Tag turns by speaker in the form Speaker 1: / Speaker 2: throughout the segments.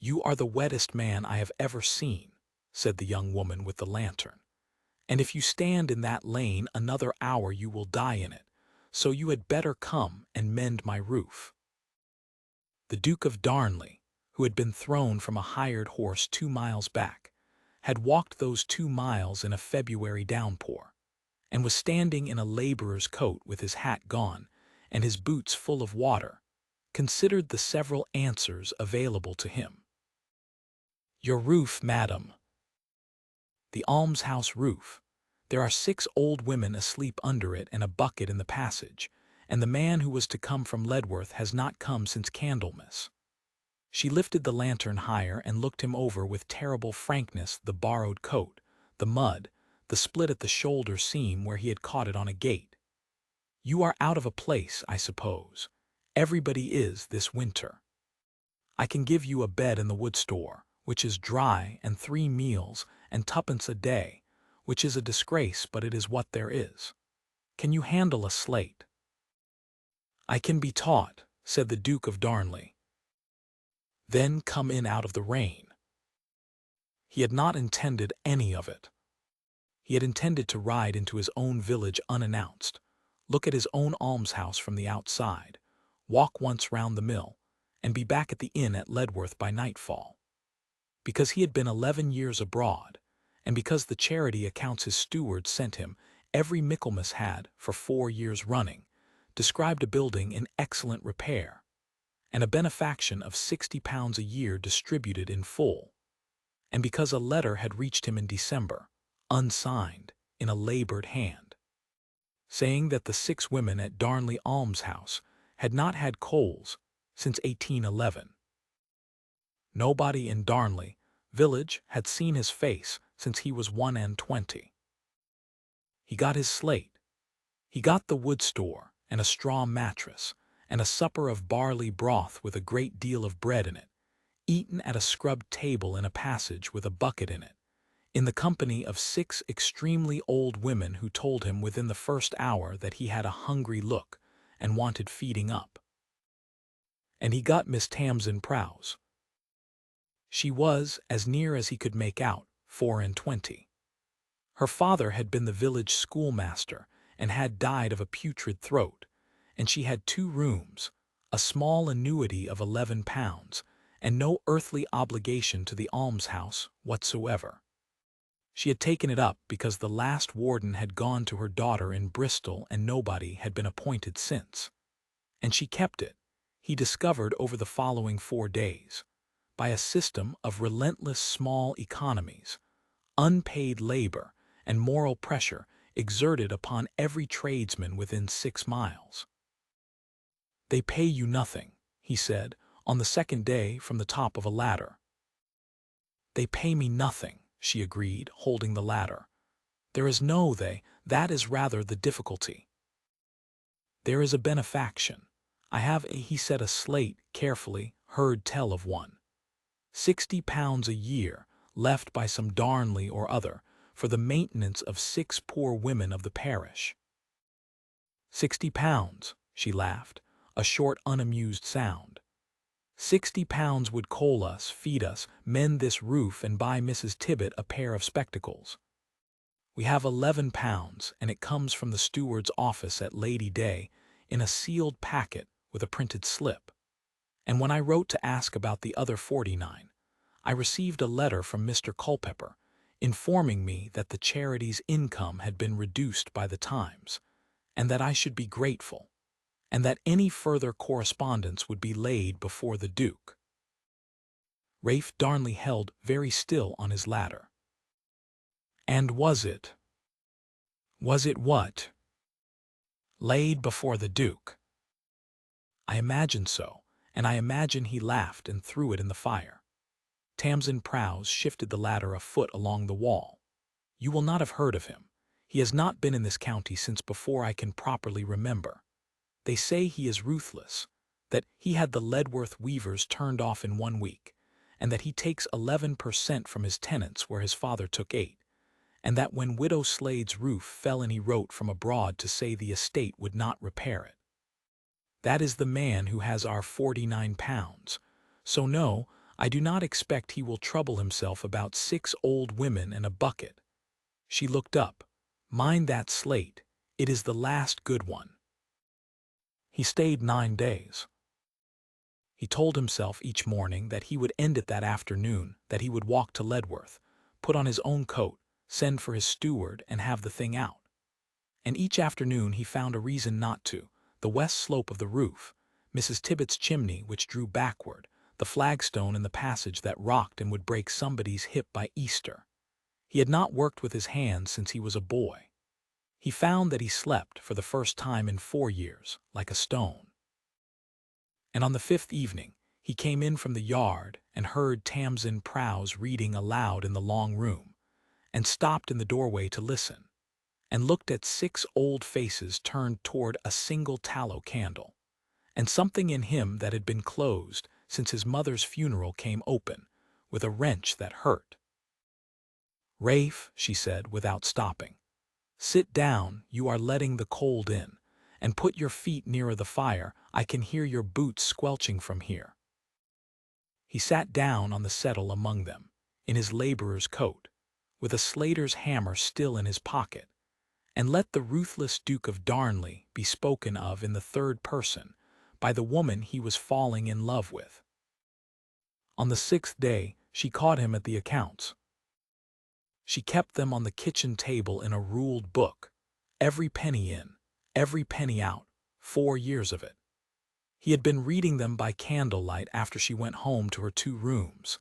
Speaker 1: "You are the wettest man I have ever seen," said the young woman with the lantern. "And if you stand in that lane another hour you will die in it, so you had better come and mend my roof." The Duke of Darnley, who had been thrown from a hired horse 2 miles back, had walked those 2 miles in a February downpour, and was standing in a laborer's coat with his hat gone and his boots full of water, considered the several answers available to him. "Your roof, madam." "The almshouse roof. There are 6 old women asleep under it and a bucket in the passage, and the man who was to come from Ledworth has not come since Candlemas." She lifted the lantern higher and looked him over with terrible frankness, the borrowed coat, the mud, the split at the shoulder seam where he had caught it on a gate. "You are out of a place, I suppose. Everybody is this winter. I can give you a bed in the wood store, which is dry, and 3 meals, and 2pence a day, which is a disgrace, but it is what there is. Can you handle a slate?" "I can be taught," said the Duke of Darnley. "Then come in out of the rain." He had not intended any of it. He had intended to ride into his own village unannounced, look at his own almshouse from the outside, walk once round the mill, and be back at the inn at Ledworth by nightfall. Because he had been 11 years abroad, and because the charity accounts his steward sent him every Michaelmas had, for 4 years running, described a building in excellent repair, and a benefaction of £60 a year distributed in full, and because a letter had reached him in December, unsigned, in a labored hand, saying that the 6 women at Darnley almshouse had not had coals since 1811. Nobody in Darnley village had seen his face since he was 21. He got his slate. He got the wood store and a straw mattress and a supper of barley broth with a great deal of bread in it, eaten at a scrubbed table in a passage with a bucket in it, in the company of 6 extremely old women who told him within the first hour that he had a hungry look and wanted feeding up. And he got Miss Tamsin Prowse. She was, as near as he could make out, 24. Her father had been the village schoolmaster and had died of a putrid throat, and she had 2 rooms, a small annuity of £11, and no earthly obligation to the almshouse whatsoever. She had taken it up because the last warden had gone to her daughter in Bristol and nobody had been appointed since. And she kept it, he discovered over the following 4 days, by a system of relentless small economies, unpaid labor, and moral pressure exerted upon every tradesman within 6 miles. "They pay you nothing," he said, on the 2nd day from the top of a ladder. "They pay me nothing," she agreed, holding the ladder. "There is no they, that is rather the difficulty. There is a benefaction. I have, he said, a slate, carefully, heard tell of one. £60 a year, left by some Darnley or other, for the maintenance of 6 poor women of the parish." £60, she laughed, a short unamused sound. £60 would coal us, feed us, mend this roof, and buy Mrs. Tibbet a pair of spectacles. We have £11, and it comes from the steward's office at Lady Day in a sealed packet with a printed slip. And when I wrote to ask about the other 49, I received a letter from Mr. Culpepper, informing me that the charity's income had been reduced by the Times, and that I should be grateful, and that any further correspondence would be laid before the Duke. Ralph Darnley held very still on his ladder. "And was it what? Laid before the Duke?" "I imagine so, and I imagine he laughed and threw it in the fire." Tamsin Prowse shifted the ladder a foot along the wall. "You will not have heard of him. He has not been in this county since before I can properly remember. They say he is ruthless, that he had the Ledworth weavers turned off in 1 week, and that he takes 11% from his tenants where his father took 8, and that when Widow Slade's roof fell in he wrote from abroad to say the estate would not repair it. That is the man who has our £49. So no, I do not expect he will trouble himself about 6 old women and a bucket." She looked up. "Mind that slate. It is the last good one." He stayed 9 days. He told himself each morning that he would end it that afternoon, that he would walk to Ledworth, put on his own coat, send for his steward, and have the thing out. And each afternoon he found a reason not to: the west slope of the roof, Mrs. Tibbet's chimney which drew backward, the flagstone in the passage that rocked and would break somebody's hip by Easter. He had not worked with his hands since he was a boy. He found that he slept, for the first time in 4 years, like a stone. And on the 5th evening, he came in from the yard and heard Tamsin Prowse reading aloud in the long room, and stopped in the doorway to listen, and looked at 6 old faces turned toward a single tallow candle, and something in him that had been closed since his mother's funeral came open, with a wrench that hurt. "Rafe," she said, without stopping, "sit down, you are letting the cold in, and put your feet nearer the fire, I can hear your boots squelching from here." He sat down on the settle among them, in his laborer's coat, with a slater's hammer still in his pocket, and let the ruthless Duke of Darnley be spoken of in the third person, by the woman he was falling in love with. On the 6th day she caught him at the accounts. She kept them on the kitchen table in a ruled book, every penny in, every penny out, 4 years of it. He had been reading them by candlelight after she went home to her 2 rooms,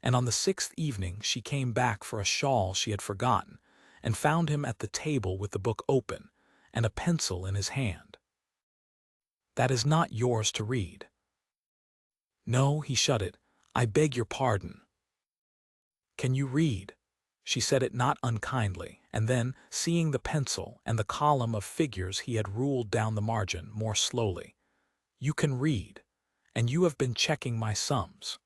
Speaker 1: and on the 6th evening she came back for a shawl she had forgotten, and found him at the table with the book open, and a pencil in his hand. "That is not yours to read." "No," he shut it. "I beg your pardon." "Can you read?" She said it not unkindly, and then, seeing the pencil and the column of figures he had ruled down the margin, more slowly, "You can read, and you have been checking my sums.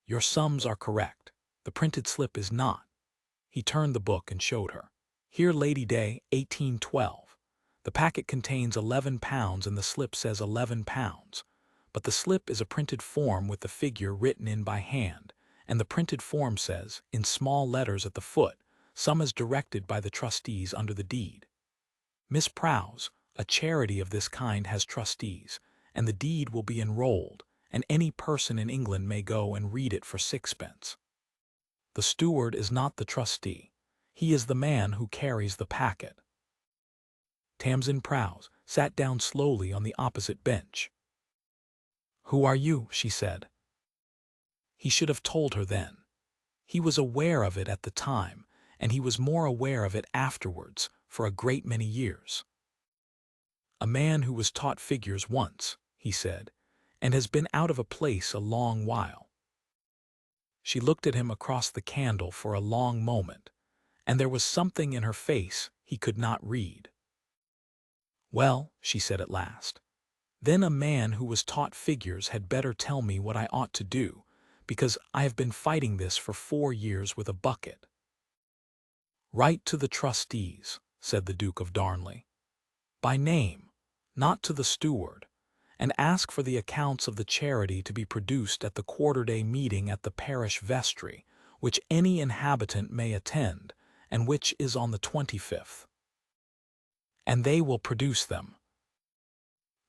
Speaker 1: Your sums are correct. The printed slip is not." He turned the book and showed her. "Here, Lady Day, 1812. The packet contains £11 and the slip says £11, but the slip is a printed form with the figure written in by hand, and the printed form says, in small letters at the foot, sum as directed by the trustees under the deed. Miss Prowse, a charity of this kind has trustees, and the deed will be enrolled, and any person in England may go and read it for 6 pence. The steward is not the trustee. He is the man who carries the packet." Tamsin Prowse sat down slowly on the opposite bench. "Who are you?" she said. He should have told her then. He was aware of it at the time, and he was more aware of it afterwards, for a great many years. "A man who was taught figures once," he said, "and has been out of a place a long while." She looked at him across the candle for a long moment, and there was something in her face he could not read. "Well," she said at last, "then a man who was taught figures had better tell me what I ought to do, because I have been fighting this for 4 years with a bucket." "Write to the trustees," said the Duke of Darnley, "by name, not to the steward, and ask for the accounts of the charity to be produced at the quarter-day meeting at the parish vestry, which any inhabitant may attend, and which is on the 25th. And they will produce them."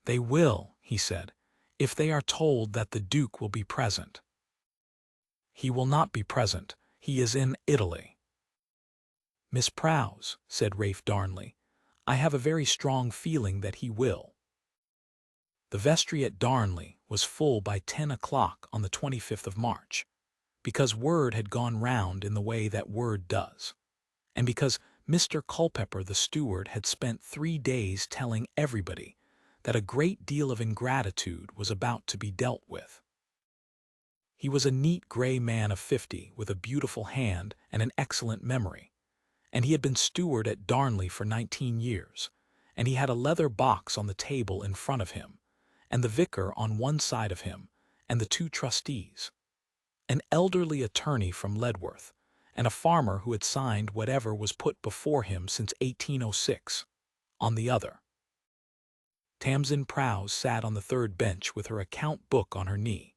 Speaker 1: "They will," he said, "if they are told that the Duke will be present." "He will not be present. He is in Italy." "Miss Prowse," said Rafe Darnley, "I have a very strong feeling that he will." The vestry at Darnley was full by 10 o'clock on the 25th of March, because word had gone round in the way that word does, and because Mr. Culpepper the steward had spent 3 days telling everybody that a great deal of ingratitude was about to be dealt with. He was a neat grey man of 50, with a beautiful hand and an excellent memory, and he had been steward at Darnley for 19 years, and he had a leather box on the table in front of him, and the vicar on one side of him, and the 2 trustees, an elderly attorney from Ledworth, and a farmer who had signed whatever was put before him since 1806, on the other. Tamsin Prowse sat on the 3rd bench with her account book on her knee,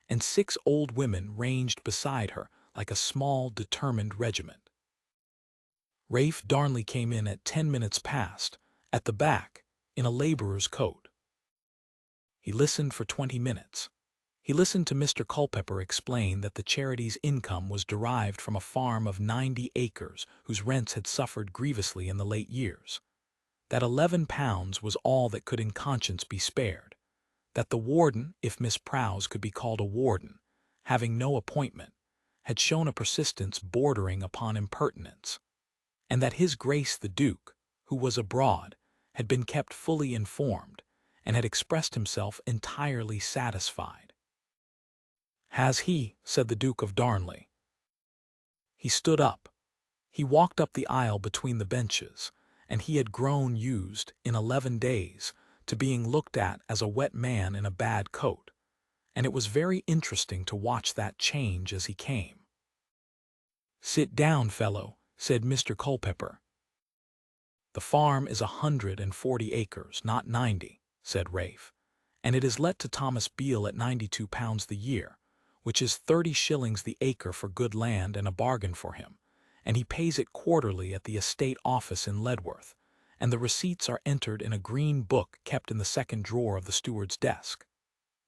Speaker 1: and 6 old women ranged beside her like a small, determined regiment. Rafe Darnley came in at 10 minutes past, at the back, in a laborer's coat. He listened for 20 minutes. He listened to Mr. Culpepper explain that the charity's income was derived from a farm of 90 acres whose rents had suffered grievously in the late years. That £11 was all that could in conscience be spared. That the warden, if Miss Prowse could be called a warden, having no appointment, had shown a persistence bordering upon impertinence, and that his Grace the Duke, who was abroad, had been kept fully informed, and had expressed himself entirely satisfied. "Has he?" said the Duke of Darnley. He stood up. He walked up the aisle between the benches, and he had grown used, in 11 days, to being looked at as a wet man in a bad coat, and it was very interesting to watch that change as he came. "Sit down, fellow," said Mr. Culpepper. "The farm is 140 acres, not 90, said Rafe, "and it is let to Thomas Beale at £92 the year, which is 30 shillings the acre for good land and a bargain for him, and he pays it quarterly at the estate office in Ledworth, and the receipts are entered in a green book kept in the second drawer of the steward's desk.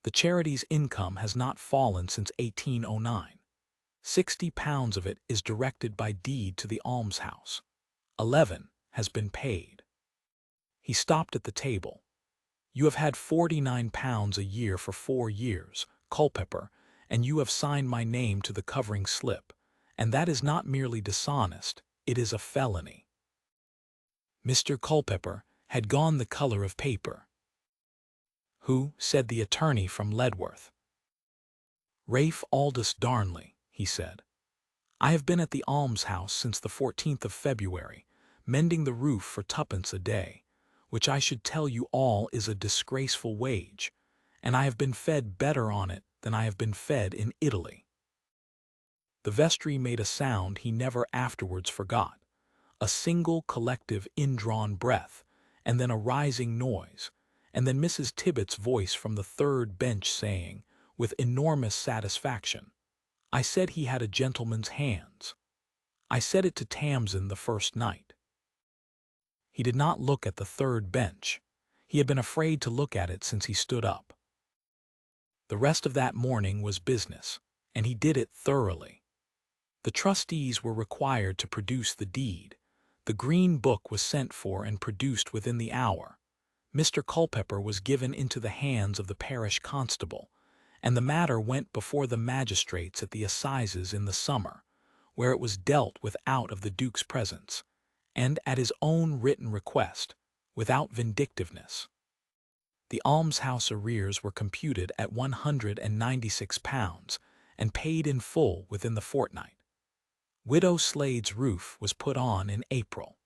Speaker 1: The charity's income has not fallen since 1809. £60 of it is directed by deed to the almshouse. 11 has been paid." He stopped at the table. "You have had £49 a year for 4 years, Culpepper, and you have signed my name to the covering slip, and that is not merely dishonest, it is a felony." Mr. Culpepper had gone the color of paper. "Who?" said the attorney from Ledworth. "Rafe Aldous Darnley," he said. "I have been at the almshouse since the 14th of February, mending the roof for twopence a day, which I should tell you all is a disgraceful wage, and I have been fed better on it than I have been fed in Italy." The vestry made a sound he never afterwards forgot, a single collective indrawn breath, and then a rising noise, and then Mrs. Tibbet's voice from the third bench saying, with enormous satisfaction, "I said he had a gentleman's hands. I said it to Tamsin the first night." He did not look at the third bench. He had been afraid to look at it since he stood up. The rest of that morning was business, and he did it thoroughly. The trustees were required to produce the deed. The green book was sent for and produced within the hour. Mr. Culpepper was given into the hands of the parish constable, and the matter went before the magistrates at the assizes in the summer, where it was dealt with out of the Duke's presence, and at his own written request, without vindictiveness. The almshouse arrears were computed at £196, and paid in full within the fortnight. Widow Slade's roof was put on in April.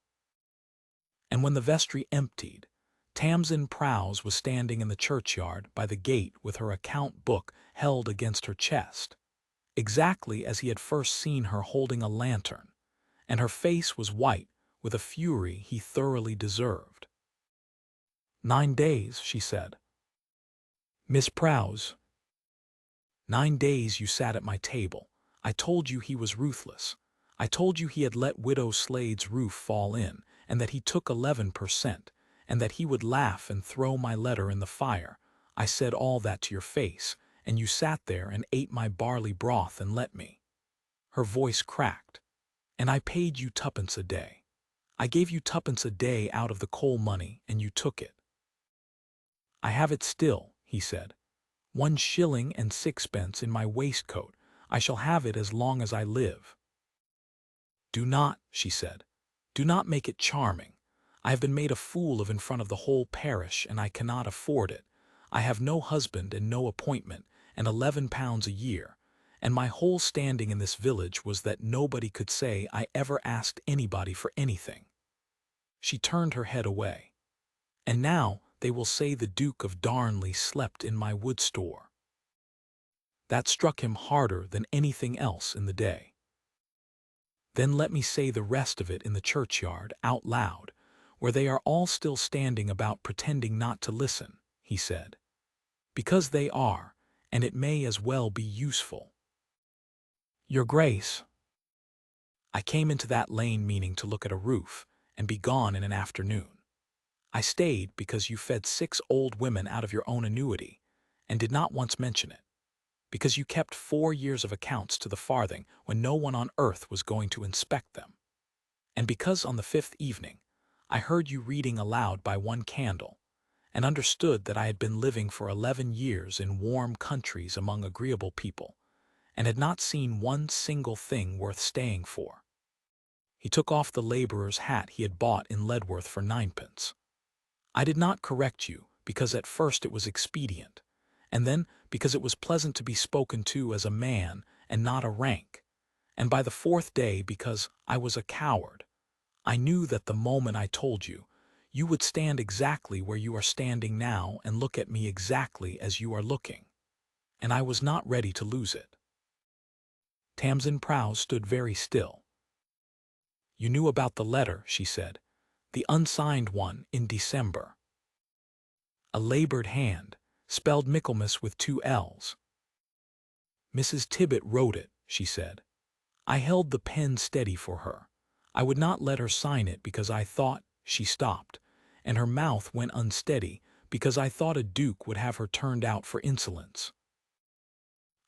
Speaker 1: And when the vestry emptied, Tamsin Prowse was standing in the churchyard by the gate with her account book held against her chest, exactly as he had first seen her holding a lantern, and her face was white with a fury he thoroughly deserved. "9 days," she said. "Miss Prowse, 9 days you sat at my table. I told you he was ruthless. I told you he had let Widow Slade's roof fall in, and that he took 11%, and that he would laugh and throw my letter in the fire. I said all that to your face, and you sat there and ate my barley broth and let me." Her voice cracked. "And I paid you twopence a day. I gave you twopence a day out of the coal money, and you took it." "I have it still," he said. 1 shilling and 6pence in my waistcoat. I shall have it as long as I live." "Do not," she said, "do not make it charming. I have been made a fool of in front of the whole parish, and I cannot afford it. I have no husband and no appointment, and £11 a year, and my whole standing in this village was that nobody could say I ever asked anybody for anything." She turned her head away. "And now they will say the Duke of Darnley slept in my wood store." That struck him harder than anything else in the day. "Then let me say the rest of it in the churchyard, out loud, where they are all still standing about pretending not to listen," he said. "Because they are, and it may as well be useful. Your Grace, I came into that lane meaning to look at a roof and be gone in an afternoon. I stayed because you fed 6 old women out of your own annuity, and did not once mention it, because you kept 4 years of accounts to the farthing when no one on earth was going to inspect them, and because on the 5th evening I heard you reading aloud by one candle, and understood that I had been living for 11 years in warm countries among agreeable people, and had not seen one single thing worth staying for. He took off the laborer's hat he had bought in Ledworth for 9 pence. I did not correct you, because at first it was expedient, and then because it was pleasant to be spoken to as a man and not a rank, and by the 4th day because I was a coward. I knew that the moment I told you, you would stand exactly where you are standing now and look at me exactly as you are looking, and I was not ready to lose it. Tamsin Prows stood very still. You knew about the letter, she said, the unsigned one in December. A labored hand, spelled Michaelmas with 2 L's. Mrs. Tibbet wrote it, she said. I held the pen steady for her. I would not let her sign it because I thought, she stopped, and her mouth went unsteady because I thought a duke would have her turned out for insolence.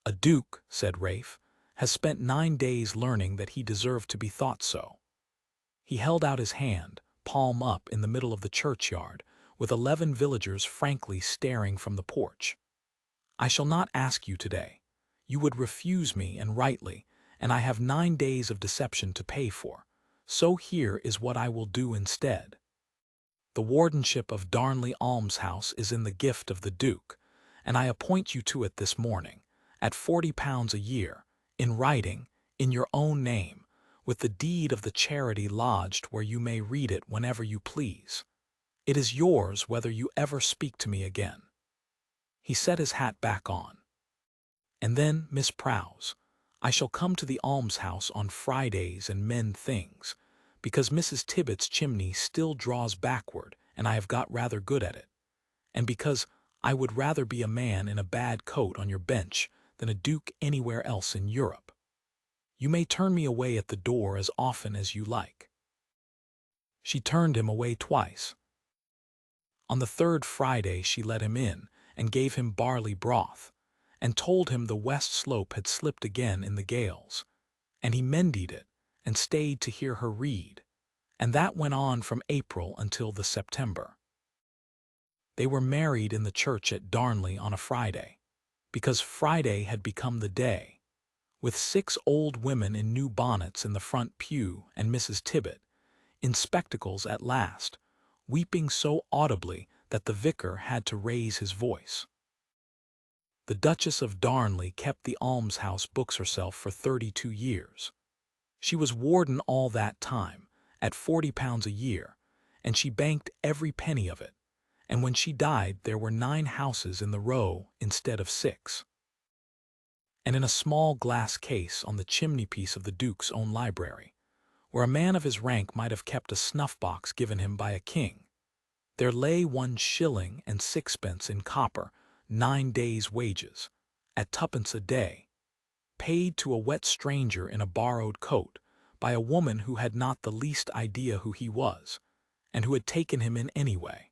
Speaker 1: A duke, said Rafe, has spent 9 days learning that he deserved to be thought so. He held out his hand, palm up, in the middle of the churchyard, with 11 villagers frankly staring from the porch. I shall not ask you today. You would refuse me, and rightly, and I have 9 days of deception to pay for. So here is what I will do instead. The wardenship of Darnley almshouse is in the gift of the Duke, and I appoint you to it this morning, at £40 a year, in writing, in your own name, with the deed of the charity lodged where you may read it whenever you please. It is yours whether you ever speak to me again. He set his hat back on. And then, Miss Prows, I shall come to the almshouse on Fridays and mend things, because Mrs. Tibbet's chimney still draws backward, and I have got rather good at it, and because I would rather be a man in a bad coat on your bench than a duke anywhere else in Europe. You may turn me away at the door as often as you like. She turned him away twice. On the 3rd Friday she let him in and gave him barley broth, and told him the west slope had slipped again in the gales, and he mended it and stayed to hear her read, and that went on from April until the September. They were married in the church at Darnley on a Friday, because Friday had become the day, with 6 old women in new bonnets in the front pew, and Mrs. Tibbet, in spectacles at last, weeping so audibly that the vicar had to raise his voice. The Duchess of Darnley kept the almshouse books herself for 32 years. She was warden all that time, at £40 a year, and she banked every penny of it, and when she died there were 9 houses in the row instead of 6. And in a small glass case on the chimney-piece of the Duke's own library, where a man of his rank might have kept a snuff-box given him by a king, there lay 1 shilling and 6pence in copper, 9 days' wages, at 2pence a day, paid to a wet stranger in a borrowed coat by a woman who had not the least idea who he was, and who had taken him in anyway.